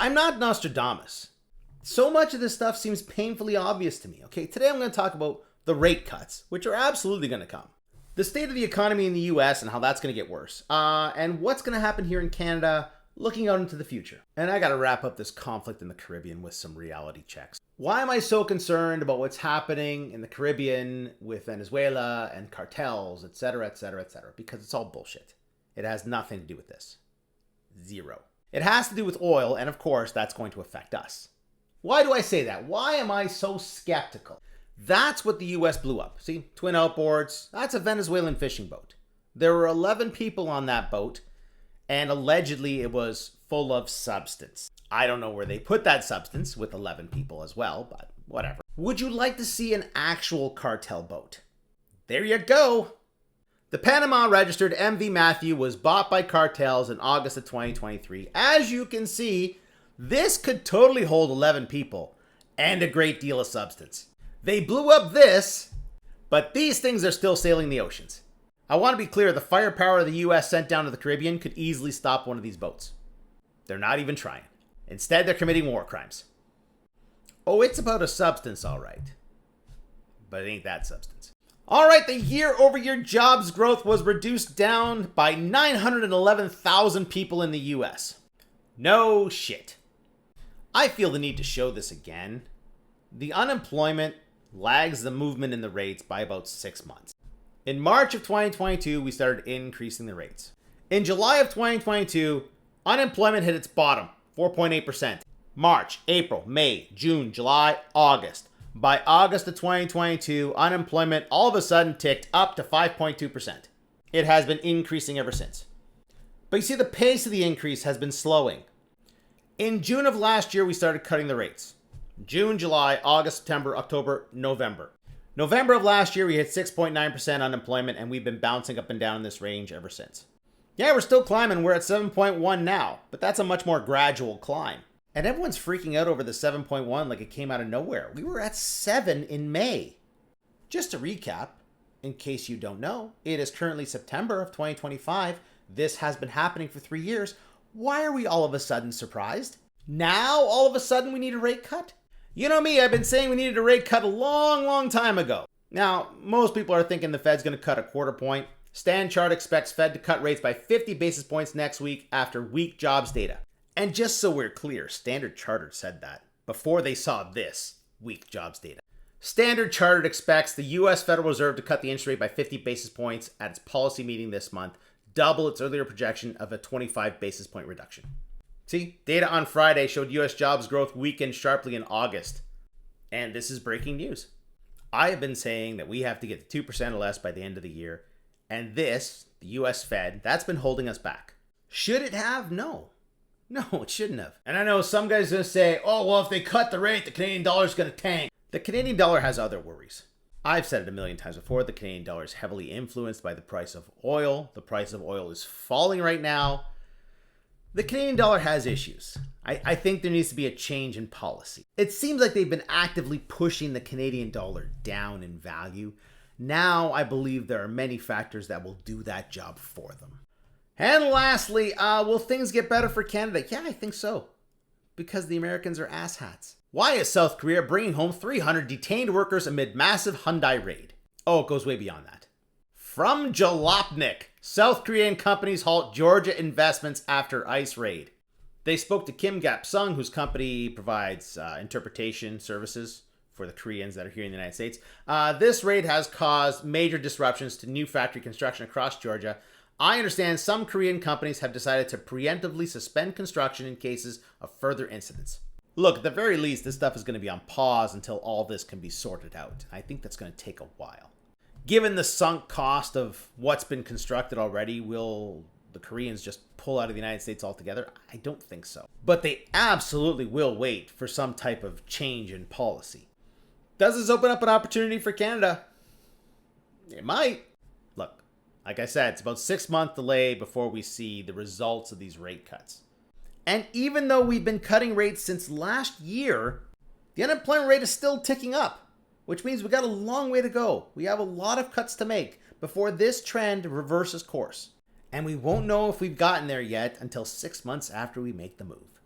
I'm not Nostradamus. So much of this stuff seems painfully obvious to me. Okay, today I'm going to talk about the rate cuts, which are absolutely going to come. The state of the economy in the US and how that's going to get worse. And what's going to happen here in Canada looking out into the future. And I got to wrap up this conflict in the Caribbean with some reality checks. Why am I so concerned about what's happening in the Caribbean with Venezuela and cartels, etc., etc., etc.? Because it's all bullshit. It has nothing to do with this. Zero. It has to do with oil, and of course, that's going to affect us. Why do I say that? Why am I so skeptical? That's what the US blew up. See, twin outboards, that's a Venezuelan fishing boat. There were 11 people on that boat, and allegedly it was full of substance. I don't know where they put that substance with 11 people as well, but whatever. Would you like to see an actual cartel boat? There you go. The Panama registered MV Matthew was bought by cartels in August of 2023. As you can see, this could totally hold 11 people and a great deal of substance. They blew up this, but these things are still sailing the oceans. I want to be clear, the firepower the US sent down to the Caribbean could easily stop one of these boats. They're not even trying. Instead, they're committing war crimes. Oh, it's about a substance, all right. But it ain't that substance. All right, the year-over-year jobs growth was reduced down by 911,000 people in the US. No shit. I feel the need to show this again. The unemployment lags the movement in the rates by about 6 months. In March of 2022, we started increasing the rates. In July of 2022, unemployment hit its bottom, 4.8%. March, April, May, June, July, August. By August of 2022, unemployment all of a sudden ticked up to 5.2%. It has been increasing ever since. But you see, the pace of the increase has been slowing. In June of last year, we started cutting the rates. June, July, August, September, October, November. November of last year, we hit 6.9% unemployment, and we've been bouncing up and down in this range ever since. Yeah, we're still climbing. We're at 7.1 now, but that's a much more gradual climb. And everyone's freaking out over the 7.1 like it came out of nowhere. We were at 7 in May. Just to recap, in case you don't know, it is currently September of 2025. This has been happening for 3 years. Why are we all of a sudden surprised? Now, all of a sudden, we need a rate cut? You know me, I've been saying we needed a rate cut a long time ago. Now, most people are thinking the Fed's going to cut a quarter point. Stan Chart expects Fed to cut rates by 50 basis points next week after weak jobs data. And just so we're clear, Standard Chartered said that before they saw this weak jobs data. Standard Chartered expects the U.S. Federal Reserve to cut the interest rate by 50 basis points at its policy meeting this month, double its earlier projection of a 25 basis point reduction. See, data on Friday showed U.S. jobs growth weakened sharply in August. And this is breaking news. I have been saying that we have to get to 2% or less by the end of the year. And this, the U.S. Fed, that's been holding us back. Should it have? No. No, it shouldn't have. And I know some guys are going to say, oh, well, if they cut the rate, the Canadian dollar is going to tank. The Canadian dollar has other worries. I've said it a million times before, the Canadian dollar is heavily influenced by the price of oil. The price of oil is falling right now. The Canadian dollar has issues. I think there needs to be a change in policy. It seems like they've been actively pushing the Canadian dollar down in value. Now I believe there are many factors that will do that job for them. And lastly, will things get better for Canada? Yeah, I think so. Because the Americans are asshats. Why is South Korea bringing home 300 detained workers amid massive Hyundai raid? Oh, it goes way beyond that. From Jalopnik, South Korean companies halt Georgia investments after ICE raid. They spoke to Kim Gap-sung, whose company provides interpretation services for the Koreans that are here in the United States. This raid has caused major disruptions to new factory construction across Georgia. I understand some Korean companies have decided to preemptively suspend construction in cases of further incidents. Look, at the very least, this stuff is going to be on pause until all this can be sorted out. I think that's going to take a while. Given the sunk cost of what's been constructed already, will the Koreans just pull out of the United States altogether? I don't think so. But they absolutely will wait for some type of change in policy. Does this open up an opportunity for Canada? It might. Look, like I said, it's about 6-month delay before we see the results of these rate cuts. And even though we've been cutting rates since last year, the unemployment rate is still ticking up, which means we've got a long way to go. We have a lot of cuts to make before this trend reverses course. And we won't know if we've gotten there yet until 6 months after we make the move.